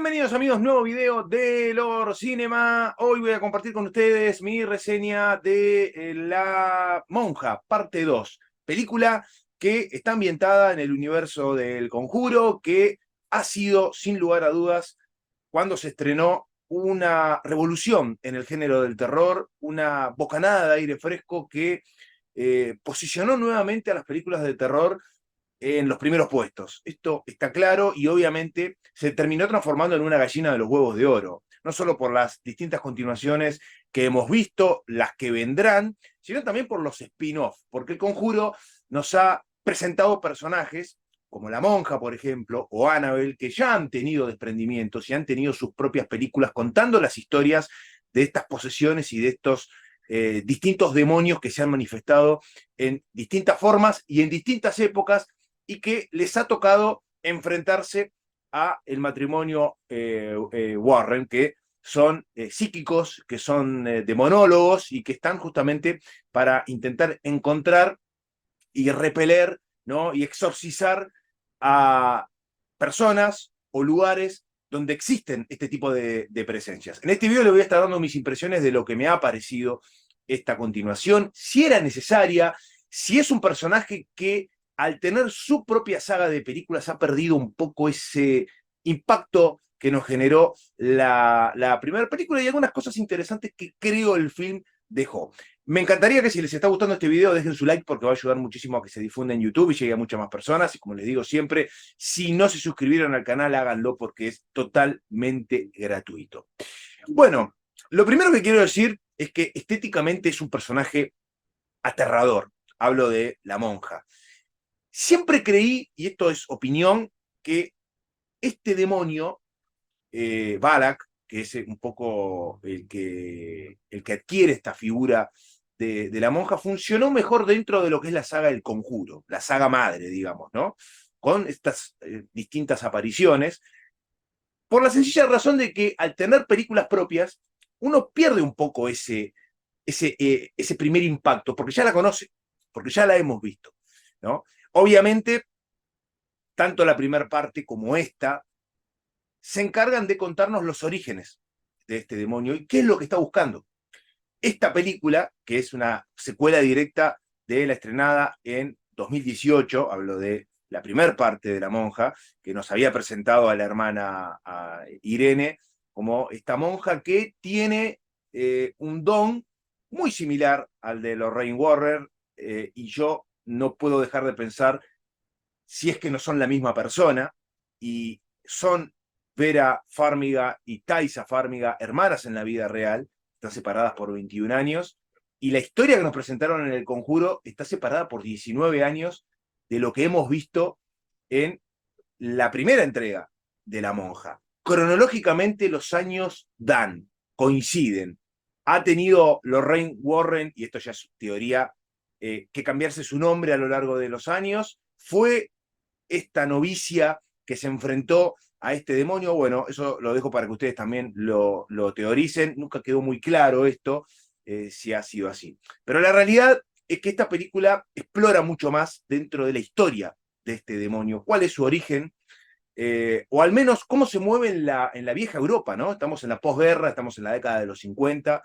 Bienvenidos amigos, nuevo video de Lord Cinema. Hoy voy a compartir con ustedes mi reseña de La Monja, parte 2. Película que está ambientada en el universo del Conjuro, que ha sido, sin lugar a dudas, cuando se estrenó, una revolución en el género del terror, una bocanada de aire fresco que posicionó nuevamente a las películas de terror en los primeros puestos. Esto está claro y obviamente se terminó transformando en una gallina de los huevos de oro, no solo por las distintas continuaciones que hemos visto, las que vendrán, sino también por los spin-off, porque el Conjuro nos ha presentado personajes como la monja, por ejemplo, o Annabelle, que ya han tenido desprendimientos y han tenido sus propias películas contando las historias de estas posesiones y de estos distintos demonios que se han manifestado en distintas formas y en distintas épocas, y que les ha tocado enfrentarse a el matrimonio Warren, que son psíquicos, que son demonólogos y que están justamente para intentar encontrar y repeler, ¿no? Y exorcizar a personas o lugares donde existen este tipo de presencias. En este video le voy a estar dando mis impresiones de lo que me ha parecido esta continuación, si era necesaria, si es un personaje que al tener su propia saga de películas ha perdido un poco ese impacto que nos generó la primera película, y algunas cosas interesantes que creo el film dejó. Me encantaría que, si les está gustando este video, dejen su like, porque va a ayudar muchísimo a que se difunda en YouTube y llegue a muchas más personas. Y como les digo siempre, si no se suscribieron al canal, háganlo, porque es totalmente gratuito. Bueno, lo primero que quiero decir es que estéticamente es un personaje aterrador. Hablo de la monja. Siempre creí, y esto es opinión, que este demonio, Balak, que es un poco el que adquiere esta figura de la monja, funcionó mejor dentro de lo que es la saga del Conjuro, la saga madre, digamos, ¿no? Con estas distintas apariciones, por la sencilla razón de que al tener películas propias, uno pierde un poco ese primer impacto, porque ya la conoce, porque ya la hemos visto, ¿no? Obviamente, tanto la primera parte como esta se encargan de contarnos los orígenes de este demonio y qué es lo que está buscando. Esta película, que es una secuela directa de la estrenada en 2018, hablo de la primera parte de La Monja, que nos había presentado a la hermana a Irene como esta monja que tiene un don muy similar al de Lorraine Warren, y yo no puedo dejar de pensar si es que no son la misma persona, y son Vera Farmiga y Taissa Farmiga, hermanas en la vida real, están separadas por 21 años, y la historia que nos presentaron en El Conjuro está separada por 19 años de lo que hemos visto en la primera entrega de La Monja. Cronológicamente los años coinciden. Ha tenido Lorraine Warren, y esto ya es teoría, que cambiarse su nombre a lo largo de los años. Fue esta novicia que se enfrentó a este demonio. Bueno, eso lo dejo para que ustedes también lo teoricen. Nunca quedó muy claro esto, si ha sido así. Pero la realidad es que esta película explora mucho más dentro de la historia de este demonio. ¿Cuál es su origen? O al menos cómo se mueve en la vieja Europa, ¿no? Estamos en la posguerra, estamos en la década de los 50.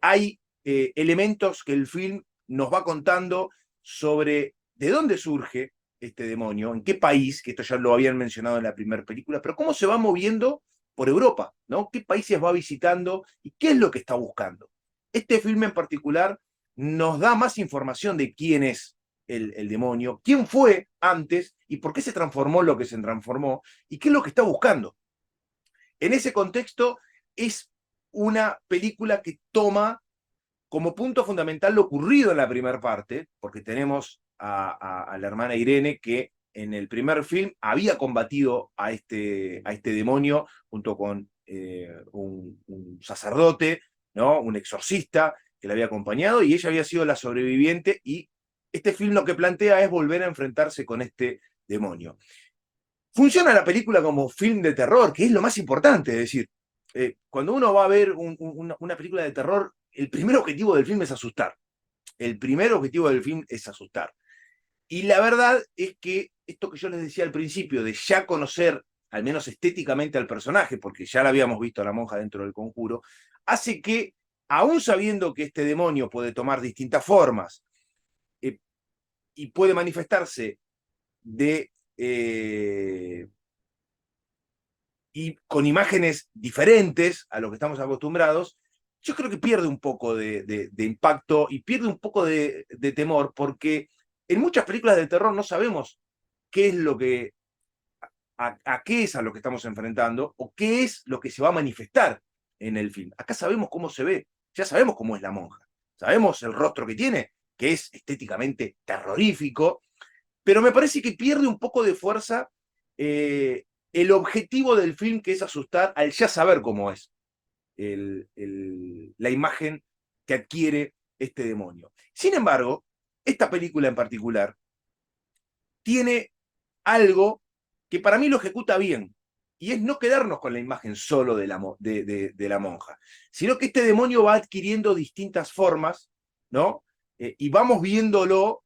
Hay elementos que el film nos va contando sobre de dónde surge este demonio, en qué país, que esto ya lo habían mencionado en la primera película, pero cómo se va moviendo por Europa, ¿no? ¿Qué países va visitando y qué es lo que está buscando? Este film en particular nos da más información de quién es el demonio, quién fue antes y por qué se transformó lo que se transformó y qué es lo que está buscando. En ese contexto, es una película que toma como punto fundamental lo ocurrido en la primera parte, porque tenemos a la hermana Irene, que en el primer film había combatido a este demonio junto con un sacerdote, ¿no? Un exorcista que la había acompañado, y ella había sido la sobreviviente, y este film lo que plantea es volver a enfrentarse con este demonio. Funciona la película como film de terror, que es lo más importante, es decir, cuando uno va a ver una película de terror, el primer objetivo del film es asustar. El primer objetivo del film es asustar. Y la verdad es que esto que yo les decía al principio, de ya conocer al menos estéticamente al personaje, porque ya la habíamos visto a la monja dentro del Conjuro, hace que, aún sabiendo que este demonio puede tomar distintas formas y puede manifestarse de y con imágenes diferentes a lo que estamos acostumbrados, yo creo que pierde un poco de impacto y pierde un poco de temor, porque en muchas películas de terror no sabemos qué es lo que, a qué es a lo que estamos enfrentando o qué es lo que se va a manifestar en el film. Acá sabemos cómo se ve, ya sabemos cómo es la monja, sabemos el rostro que tiene, que es estéticamente terrorífico, pero me parece que pierde un poco de fuerza el objetivo del film, que es asustar, al ya saber cómo es la imagen que adquiere este demonio. Sin embargo, esta película en particular tiene algo que para mí lo ejecuta bien, y es no quedarnos con la imagen solo de la monja, sino que este demonio va adquiriendo distintas formas, ¿no? Y vamos viéndolo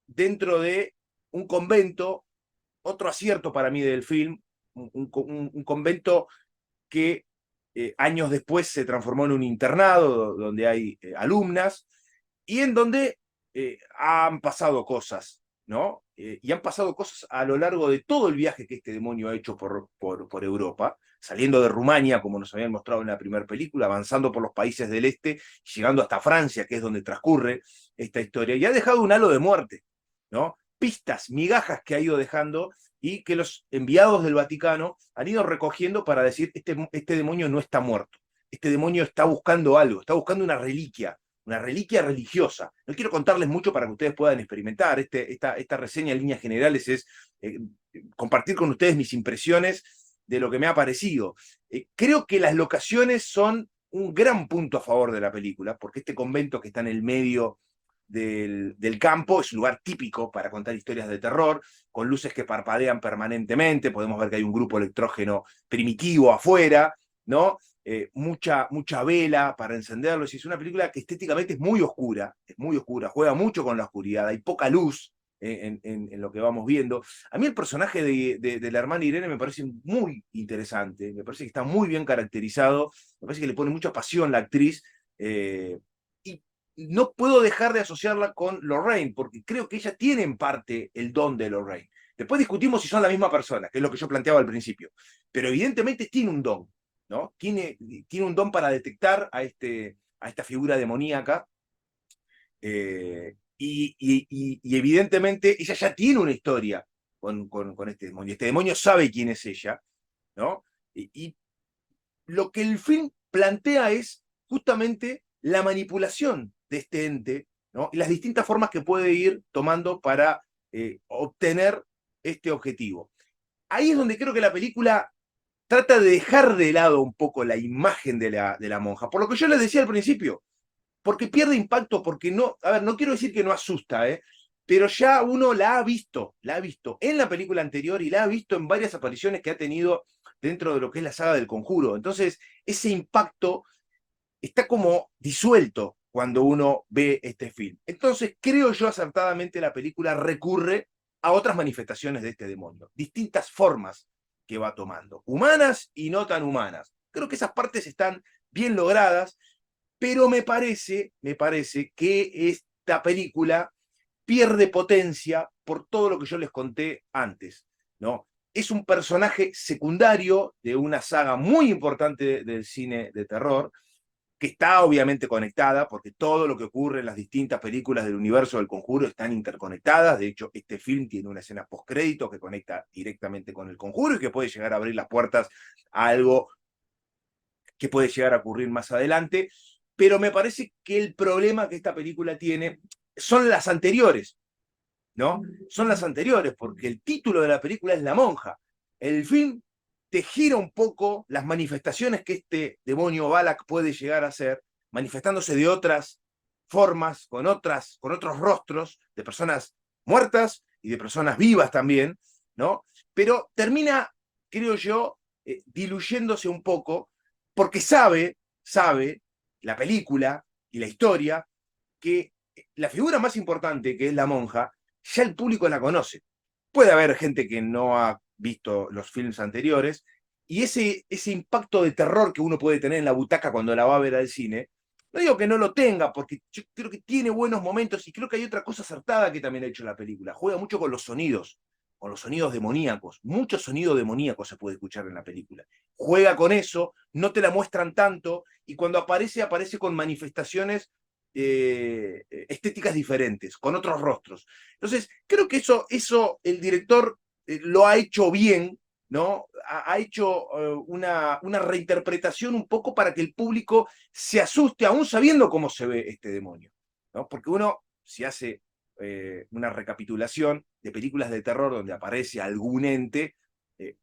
dentro de un convento. Otro acierto para mí del film, un convento que años después se transformó en un internado donde hay alumnas y en donde han pasado cosas, ¿no? Y han pasado cosas a lo largo de todo el viaje que este demonio ha hecho por Europa, saliendo de Rumania, como nos habían mostrado en la primera película, avanzando por los países del este, llegando hasta Francia, que es donde transcurre esta historia, y ha dejado un halo de muerte, ¿no? Pistas, migajas que ha ido dejando y que los enviados del Vaticano han ido recogiendo para decir, este demonio no está muerto, este demonio está buscando algo, está buscando una reliquia religiosa. No quiero contarles mucho para que ustedes puedan experimentar. Esta reseña en líneas generales es eh, compartir con ustedes mis impresiones de lo que me ha parecido. Creo que las locaciones son un gran punto a favor de la película, porque este convento que está en el medio del campo es un lugar típico para contar historias de terror, con luces que parpadean permanentemente. Podemos ver que hay un grupo electrógeno primitivo afuera, ¿no? Mucha vela para encenderlos. Y es una película que estéticamente es muy oscura, juega mucho con la oscuridad, hay poca luz en lo que vamos viendo. A mí el personaje de la hermana Irene me parece muy interesante, me parece que está muy bien caracterizado, me parece que le pone mucha pasión la actriz, y no puedo dejar de asociarla con Lorraine, porque creo que ella tiene en parte el don de Lorraine. Después discutimos si son la misma persona, que es lo que yo planteaba al principio, pero evidentemente tiene un don, ¿no? Tiene un don para detectar a esta figura demoníaca, y evidentemente ella ya tiene una historia con este demonio. Este demonio sabe quién es ella, ¿no? Y lo que el film plantea es justamente la manipulación de este ente, ¿no? Y las distintas formas que puede ir tomando para obtener este objetivo. Ahí es donde creo que la película trata de dejar de lado un poco la imagen de la monja, por lo que yo les decía al principio, porque pierde impacto, porque no, a ver, no quiero decir que no asusta, pero ya uno la ha visto en la película anterior y la ha visto en varias apariciones que ha tenido dentro de lo que es la saga del Conjuro. Entonces, ese impacto está como disuelto cuando uno ve este film. Entonces, creo yo acertadamente la película recurre a otras manifestaciones de este demonio, distintas formas que va tomando, humanas y no tan humanas. Creo que esas partes están bien logradas, pero me parece que esta película pierde potencia por todo lo que yo les conté antes, ¿no? Es un personaje secundario de una saga muy importante del cine de terror, que está obviamente conectada, porque todo lo que ocurre en las distintas películas del universo del Conjuro están interconectadas. De hecho, este film tiene una escena postcrédito que conecta directamente con el Conjuro y que puede llegar a abrir las puertas a algo que puede llegar a ocurrir más adelante, pero me parece que el problema que esta película tiene son las anteriores, ¿no? Son las anteriores, porque el título de la película es La Monja. El film te gira un poco las manifestaciones que este demonio Balak puede llegar a hacer, manifestándose de otras formas, con otros rostros, de personas muertas y de personas vivas también, ¿no? Pero termina, creo yo, diluyéndose un poco, porque sabe la película y la historia, que la figura más importante, que es la monja, ya el público la conoce. Puede haber gente que no ha visto los films anteriores, y ese impacto de terror que uno puede tener en la butaca cuando la va a ver al cine, no digo que no lo tenga, porque yo creo que tiene buenos momentos y creo que hay otra cosa acertada que también ha hecho la película. Juega mucho con los sonidos demoníacos. Mucho sonido demoníaco se puede escuchar en la película. Juega con eso, no te la muestran tanto, y cuando aparece, aparece con manifestaciones estéticas diferentes, con otros rostros. Entonces, creo que eso el director lo ha hecho bien, ¿no? Ha hecho una reinterpretación un poco para que el público se asuste, aún sabiendo cómo se ve este demonio, ¿no? Porque uno, si hace una recapitulación de películas de terror donde aparece algún ente,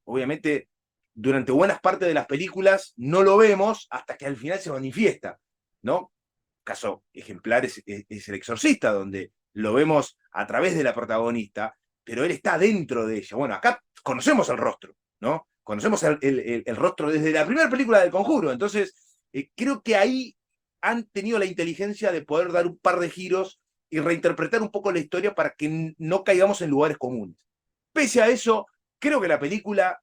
obviamente durante buenas partes de las películas no lo vemos hasta que al final se manifiesta, ¿no? Caso ejemplar es El Exorcista, donde lo vemos a través de la protagonista, pero él está dentro de ella. Bueno, acá conocemos el rostro, ¿no? Conocemos el rostro desde la primera película del Conjuro, entonces creo que ahí han tenido la inteligencia de poder dar un par de giros y reinterpretar un poco la historia para que no caigamos en lugares comunes. Pese a eso, creo que la película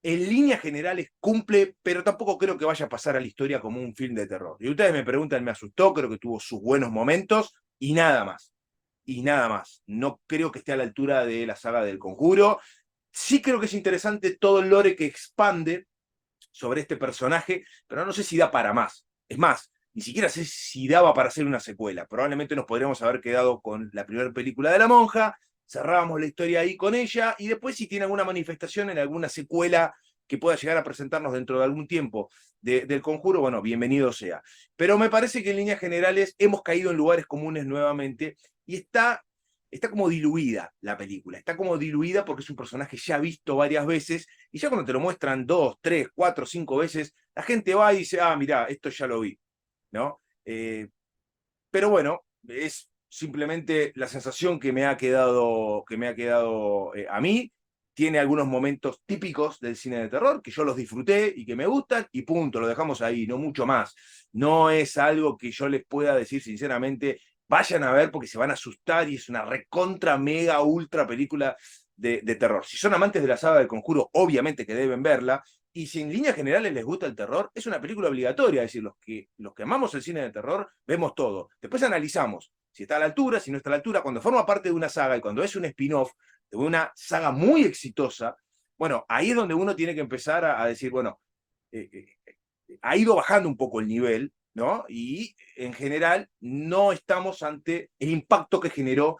en líneas generales cumple, pero tampoco creo que vaya a pasar a la historia como un film de terror. Y ustedes me preguntan, me asustó, creo que tuvo sus buenos momentos y nada más. Y nada más. No creo que esté a la altura de la saga del Conjuro. Sí creo que es interesante todo el lore que expande sobre este personaje, pero no sé si da para más. Es más, ni siquiera sé si daba para hacer una secuela. Probablemente nos podríamos haber quedado con la primera película de la monja, cerrábamos la historia ahí con ella, y después si tiene alguna manifestación en alguna secuela que pueda llegar a presentarnos dentro de algún tiempo del Conjuro, bueno, bienvenido sea. Pero me parece que en líneas generales hemos caído en lugares comunes nuevamente, y está como diluida la película, está como diluida porque es un personaje ya visto varias veces, y ya cuando te lo muestran 2, 3, 4, 5 veces, la gente va y dice, ah, mirá, esto ya lo vi, ¿no? Pero bueno, es simplemente la sensación que me ha quedado a mí. Tiene algunos momentos típicos del cine de terror que yo los disfruté y que me gustan, y punto, lo dejamos ahí, no mucho más. No es algo que yo les pueda decir sinceramente, vayan a ver porque se van a asustar y es una recontra, mega, ultra película de terror. Si son amantes de la saga del Conjuro, obviamente que deben verla. Y si en líneas generales les gusta el terror, es una película obligatoria. Es decir, los que amamos el cine de terror, vemos todo. Después analizamos si está a la altura, si no está a la altura. Cuando forma parte de una saga y cuando es un spin-off de una saga muy exitosa, bueno, ahí es donde uno tiene que empezar a decir, bueno, eh, ha ido bajando un poco el nivel, ¿no? Y en general no estamos ante el impacto que generó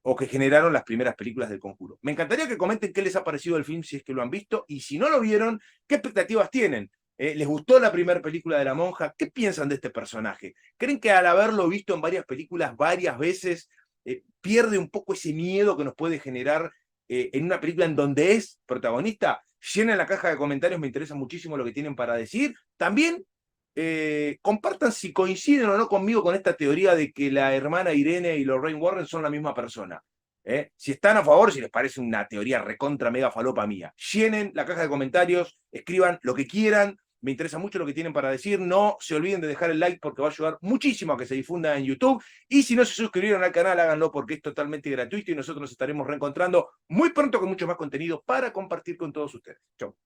o que generaron las primeras películas del Conjuro. Me encantaría que comenten qué les ha parecido el film, si es que lo han visto, y si no lo vieron, qué expectativas tienen. ¿Les gustó la primera película de la monja? ¿Qué piensan de este personaje? ¿Creen que al haberlo visto en varias películas varias veces, pierde un poco ese miedo que nos puede generar en una película en donde es protagonista? Llenen la caja de comentarios, me interesa muchísimo lo que tienen para decir. También compartan si coinciden o no conmigo con esta teoría de que la hermana Irene y Lorraine Warren son la misma persona. Si están a favor, si les parece una teoría recontra mega falopa mía, llenen la caja de comentarios, escriban lo que quieran, me interesa mucho lo que tienen para decir, no se olviden de dejar el like porque va a ayudar muchísimo a que se difunda en YouTube, y si no se suscribieron al canal, háganlo porque es totalmente gratuito y nosotros nos estaremos reencontrando muy pronto con mucho más contenido para compartir con todos ustedes. Chau.